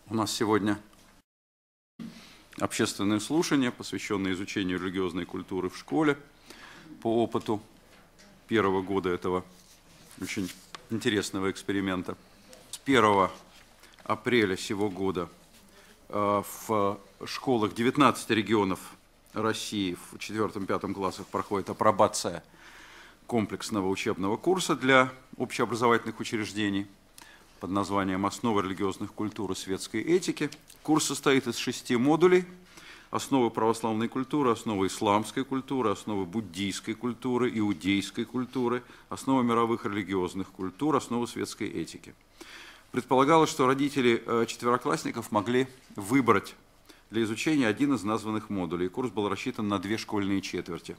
У нас сегодня общественное слушание, посвященное изучению религиозной культуры в школе по опыту первого года этого очень интересного эксперимента. С 1 апреля сего года в школах 19 регионов России в 4-5 классах проходит апробация комплексного учебного курса для общеобразовательных учреждений под названием «Основы религиозных культур и светской этики». Курс состоит из 6 модулей: основы православной культуры, основы исламской культуры, основы буддийской культуры, иудейской культуры, основы мировых религиозных культур, основы светской этики. Предполагалось, что родители четвероклассников могли выбрать для изучения один из названных модулей. Курс был рассчитан на 2 школьные четверти.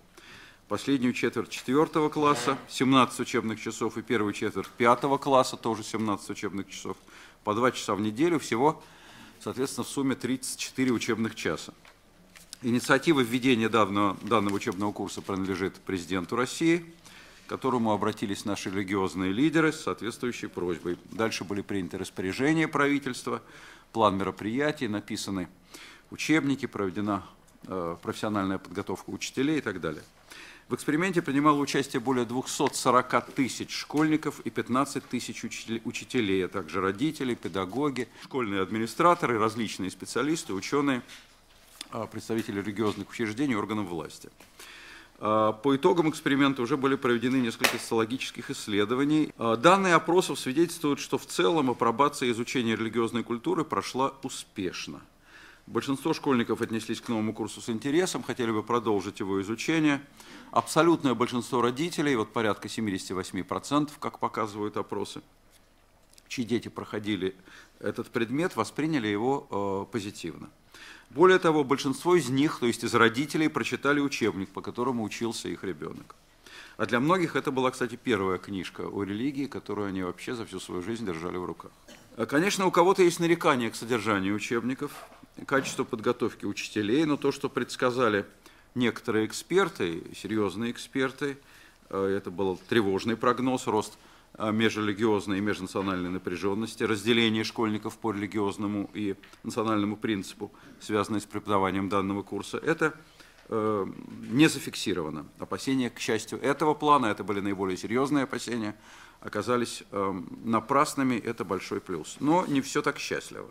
Последнюю четверть 4 класса, 17 учебных часов, и первую четверть 5 класса, тоже 17 учебных часов, по 2 часа в неделю, всего, соответственно, в сумме 34 учебных часа. Инициатива введения данного учебного курса принадлежит президенту России, к которому обратились наши религиозные лидеры с соответствующей просьбой. Дальше были приняты распоряжения правительства, план мероприятий, написаны учебники, проведена профессиональная подготовка учителей и так далее. В эксперименте принимало участие более 240 тысяч школьников и 15 тысяч учителей, а также родители, педагоги, школьные администраторы, различные специалисты, ученые, представители религиозных учреждений, органов власти. По итогам эксперимента уже были проведены несколько социологических исследований. Данные опросов свидетельствуют, что в целом апробация изучения религиозной культуры прошла успешно. Большинство школьников отнеслись к новому курсу с интересом, хотели бы продолжить его изучение. Абсолютное большинство родителей, вот порядка 78%, как показывают опросы, чьи дети проходили этот предмет, восприняли его позитивно. Более того, большинство из них, то есть из родителей, прочитали учебник, по которому учился их ребенок. А для многих это была, кстати, первая книжка о религии, которую они вообще за всю свою жизнь держали в руках. Конечно, у кого-то есть нарекания к содержанию учебников, качество подготовки учителей, но то, что предсказали некоторые эксперты, серьезные эксперты, это был тревожный прогноз, рост межрелигиозной и межнациональной напряженности, разделение школьников по религиозному и национальному принципу, связанное с преподаванием данного курса, это не зафиксировано. Опасения, к счастью, этого плана, это были наиболее серьезные опасения, оказались напрасными, это большой плюс. Но не все так счастливо.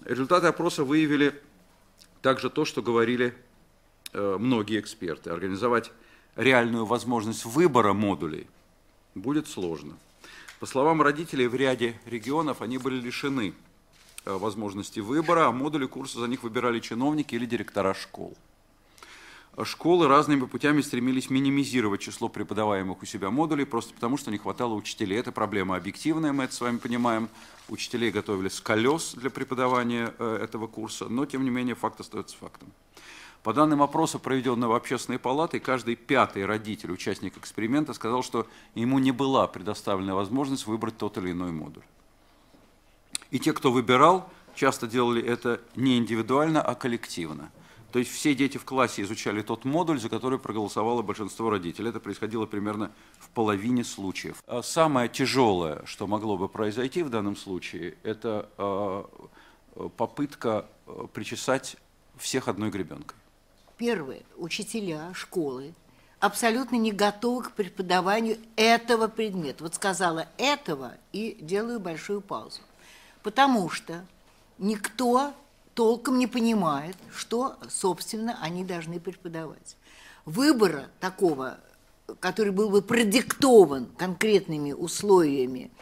Результаты опроса выявили также то, что говорили многие эксперты. Организовать реальную возможность выбора модулей будет сложно. По словам родителей, в ряде регионов они были лишены возможности выбора, а модули курса за них выбирали чиновники или директора школ. Школы разными путями стремились минимизировать число преподаваемых у себя модулей, просто потому что не хватало учителей. Это проблема объективная, мы это с вами понимаем. Учителей готовили с колес для преподавания этого курса, но, тем не менее, факт остается фактом. По данным опроса, проведенного Общественной палатой, каждый 5-й родитель, участник эксперимента, сказал, что ему не была предоставлена возможность выбрать тот или иной модуль. И те, кто выбирал, часто делали это не индивидуально, а коллективно. То есть все дети в классе изучали тот модуль, за который проголосовало большинство родителей. Это происходило примерно в половине случаев. Самое тяжелое, что могло бы произойти в данном случае, это попытка причесать всех одной гребенкой. Первое. Учителя школы абсолютно не готовы к преподаванию этого предмета. Вот сказала этого и делаю большую паузу. Потому что никто толком не понимает, что, собственно, они должны преподавать. Выбора такого, который был бы продиктован конкретными условиями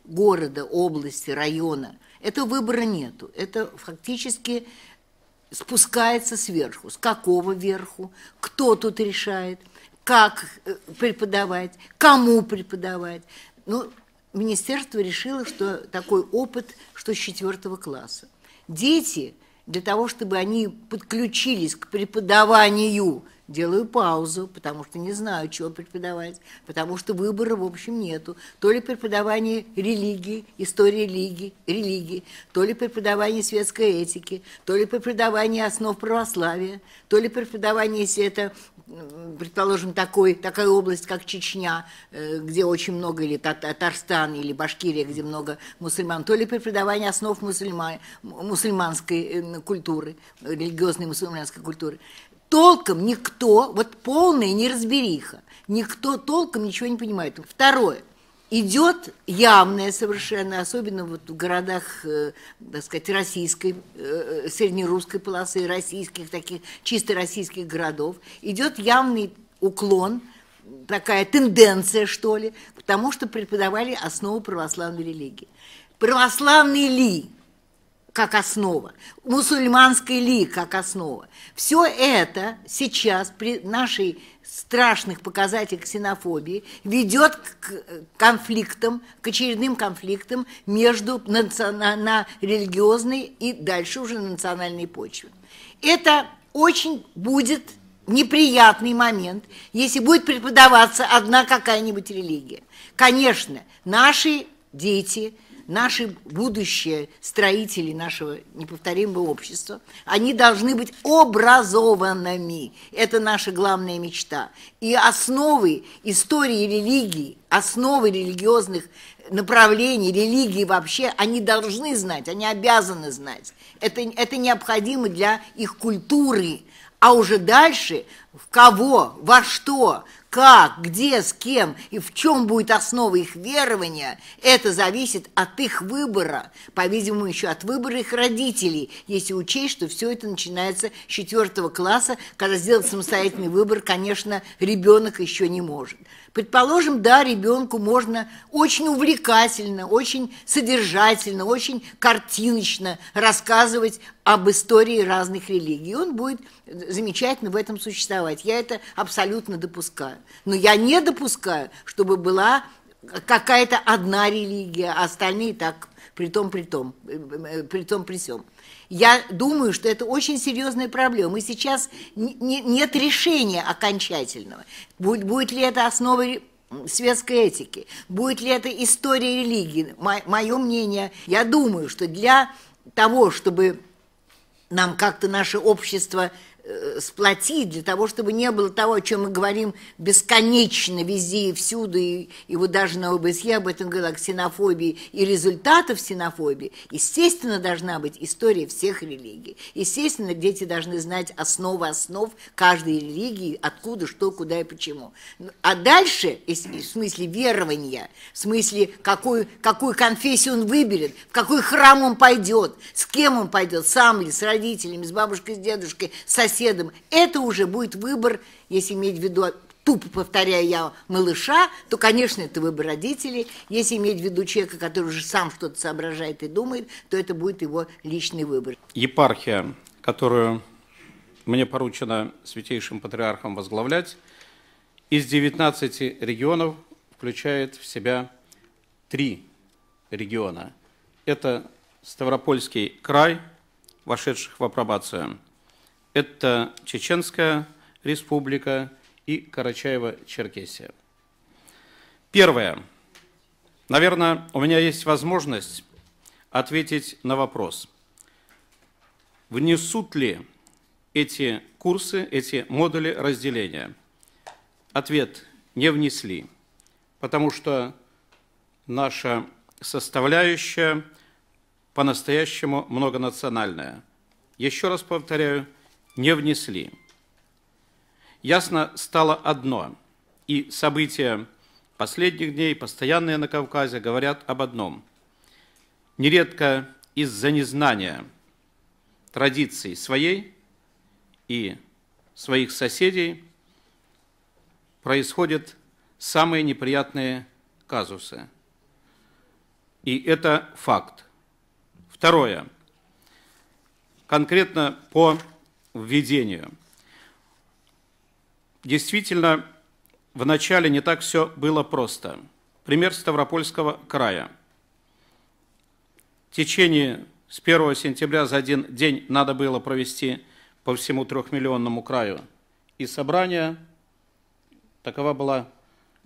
города, области, района, этого выбора нету. Это фактически спускается сверху. С какого верху? Кто тут решает? Как преподавать? Кому преподавать? Ну, министерство решило, что такой опыт, что с 4 класса. Дети, для того, чтобы они подключились к преподаванию делаю паузу, потому что не знаю, чего преподавать, потому что выбора, в общем, нету. То ли преподавание религии, истории религии, то ли преподавание светской этики, то ли преподавание основ православия, то ли преподавание, если это, предположим, такая область, как Чечня, где очень много, или Татарстан, или Башкирия, где много мусульман, то ли преподавание основ мусульманской культуры, религиозной мусульманской культуры. Толком никто, вот полная неразбериха, никто толком ничего не понимает. Второе. Идет явное совершенно, особенно вот в городах, так сказать, российской, среднерусской полосы, российских, таких чисто российских городов, идет явный уклон, такая тенденция, что ли, потому что преподавали основу православной религии. Православный ли как основа, мусульманский ли как основа. Все это сейчас при нашей страшных показателях ксенофобии ведет к конфликтам, к очередным конфликтам между на религиозной и дальше уже на национальной почве. Это очень будет неприятный момент, если будет преподаваться одна какая-нибудь религия. Конечно, наши дети, наши будущие строители нашего неповторимого общества, они должны быть образованными. Это наша главная мечта. И основы истории религии, основы религиозных направлений, религии вообще, они должны знать, они обязаны знать. Это необходимо для их культуры. А уже дальше в кого, во что, как, где, с кем и в чем будет основа их верования, это зависит от их выбора, по-видимому, еще от выбора их родителей, если учесть, что все это начинается с 4 класса, когда сделать самостоятельный выбор, конечно, ребенок еще не может. Предположим, да, ребенку можно очень увлекательно, очень содержательно, очень картиночно рассказывать об истории разных религий. Он будет замечательно в этом существовать. Я это абсолютно допускаю. Но я не допускаю, чтобы была какая-то одна религия, а остальные так при том при сём. Я думаю, что это очень серьезная проблема. И сейчас нет решения окончательного. Будет ли это основой светской этики? Будет ли это история религии? Мое мнение, я думаю, что для того, чтобы нам как-то наше общество сплотить, для того, чтобы не было того, о чем мы говорим бесконечно везде и всюду, и вот даже на ОБСЕ об этом говорила, ксенофобии и результатов ксенофобии, естественно, должна быть история всех религий. Естественно, дети должны знать основы основ каждой религии, откуда, что, куда и почему. А дальше, в смысле верования, в смысле, какую конфессию он выберет, в какой храм он пойдет, с кем он пойдет, сам ли, с родителями, с бабушкой, с дедушкой, с соседом, это уже будет выбор, если иметь в виду, тупо повторяю я, малыша, то, конечно, это выбор родителей. Если иметь в виду человека, который уже сам что-то соображает и думает, то это будет его личный выбор. Епархия, которую мне поручено Святейшим Патриархом возглавлять, из 19 регионов включает в себя 3 региона. Это Ставропольский край, вошедших в апробацию. Это Чеченская республика и Карачаево-Черкесия. Первое. Наверное, у меня есть возможность ответить на вопрос, внесут ли эти курсы, эти модули разделения. Ответ – не внесли, потому что наша составляющая по-настоящему многонациональная. Еще раз повторяю, не внесли. Ясно стало одно, и события последних дней, постоянные на Кавказе, говорят об одном. Нередко из-за незнания традиций своей и своих соседей происходят самые неприятные казусы. И это факт. Второе. Конкретно по введению. Действительно, в начале не так все было просто. Пример Ставропольского края. В течение с 1 сентября за один день надо было провести по всему 3-миллионному краю и собрания. Такова была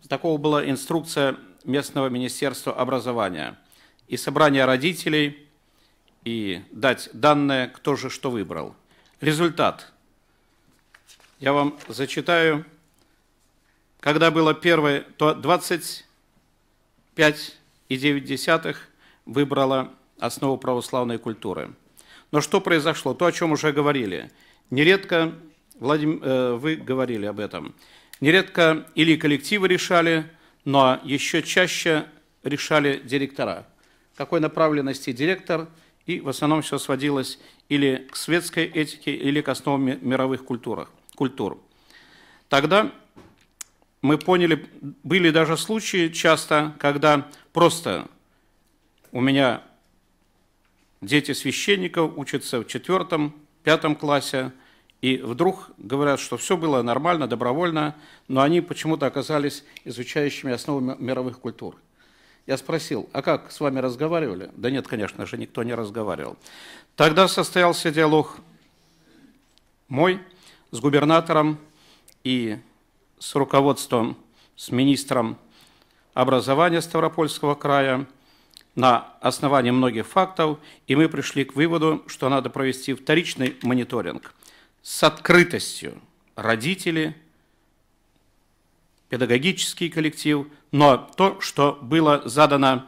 инструкция местного министерства образования. И собрание родителей, и дать данные, кто же что выбрал. Результат. Я вам зачитаю. Когда было первое, то 25,9 выбрала основу православной культуры. Но что произошло? То, о чем уже говорили. Нередко, Владимир, вы говорили об этом, нередко или коллективы решали, но еще чаще решали директора. Какой направленности директор, и в основном все сводилось или к светской этике, или к основам мировых культур. Тогда мы поняли, были даже случаи часто, когда просто у меня дети священников учатся в 4-5 классе, и вдруг говорят, что все было нормально, добровольно, но они почему-то оказались изучающими основы мировых культур. Я спросил, а как, с вами разговаривали? Да нет, конечно же, никто не разговаривал. Тогда состоялся диалог мой с губернатором и с руководством, с министром образования Ставропольского края на основании многих фактов, и мы пришли к выводу, что надо провести вторичный мониторинг с открытостью родители, педагогический коллектив, но то, что было задано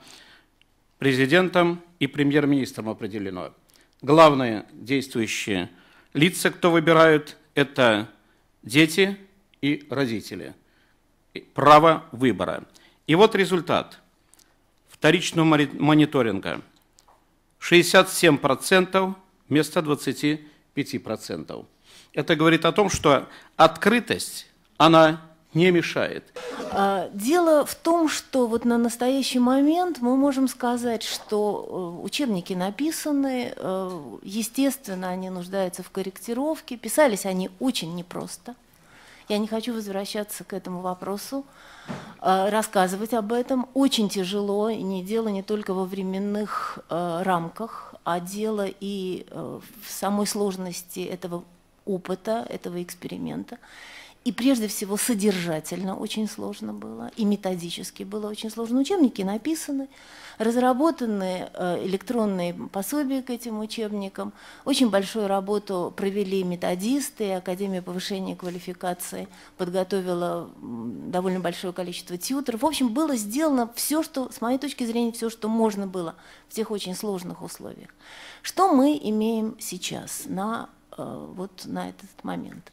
президентом и премьер-министром определено. Главные действующие лица, кто выбирают, это дети и родители. Право выбора. И вот результат вторичного мониторинга. 67% вместо 25%. Это говорит о том, что открытость, она не мешает. Дело в том, что вот на настоящий момент мы можем сказать, что учебники написаны, естественно, они нуждаются в корректировке, писались они очень непросто. Я не хочу возвращаться к этому вопросу, рассказывать об этом. Очень тяжело, и дело не только во временных рамках, а дело и в самой сложности этого опыта, этого эксперимента. И прежде всего содержательно очень сложно было, и методически было очень сложно. Учебники написаны, разработаны электронные пособия к этим учебникам. Очень большую работу провели методисты, Академия повышения квалификации подготовила довольно большое количество тьюторов. В общем, было сделано все, что, с моей точки зрения, все, что можно было в тех очень сложных условиях. Что мы имеем сейчас вот на этот момент?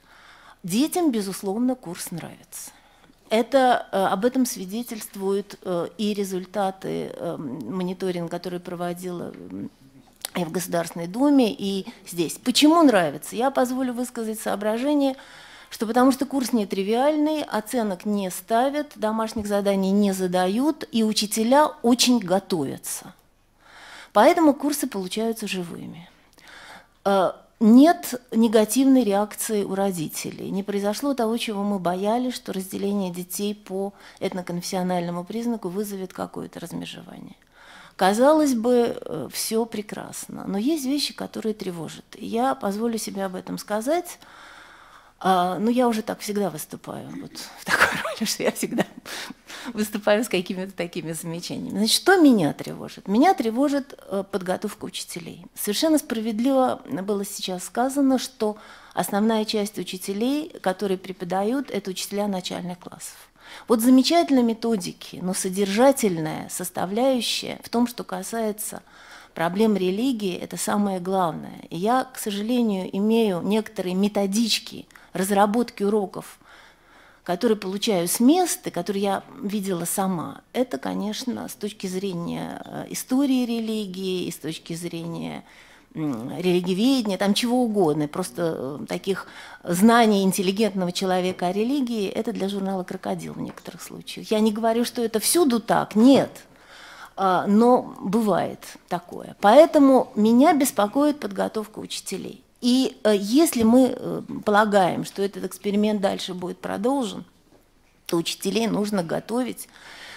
Детям, безусловно, курс нравится. Об этом свидетельствуют и результаты мониторинга, который проводила и в Государственной Думе, и здесь. Почему нравится? Я позволю высказать соображение, что потому что курс нетривиальный, оценок не ставят, домашних заданий не задают, и учителя очень готовятся. Поэтому курсы получаются живыми. Нет негативной реакции у родителей. Не произошло того, чего мы боялись, что разделение детей по этноконфессиональному признаку вызовет какое-то размежевание. Казалось бы, все прекрасно, но есть вещи, которые тревожат. И я позволю себе об этом сказать. Ну, я уже так всегда выступаю, вот в такой роли, что я всегда выступаю с какими-то такими замечаниями. Значит, что меня тревожит? Меня тревожит подготовка учителей. Совершенно справедливо было сейчас сказано, что основная часть учителей, которые преподают, это учителя начальных классов. Вот замечательные методики, но содержательная составляющая в том, что касается проблем религии, это самое главное. И я, к сожалению, имею некоторые методички разработки уроков, которые получаю с места, которые я видела сама. Это, конечно, с точки зрения истории религии, и с точки зрения религиоведения, там чего угодно, просто таких знаний интеллигентного человека о религии, это для журнала «Крокодил» в некоторых случаях. Я не говорю, что это всюду так, нет, но бывает такое. Поэтому меня беспокоит подготовка учителей. И если мы полагаем, что этот эксперимент дальше будет продолжен, то учителей нужно готовить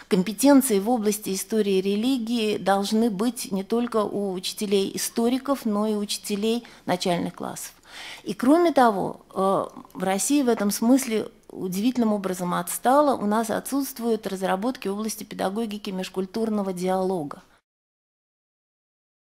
компетенции в области истории и религии должны быть не только у учителей-историков, но и у учителей начальных классов. И кроме того, в России в этом смысле удивительным образом отстала, у нас отсутствуют разработки в области педагогики межкультурного диалога.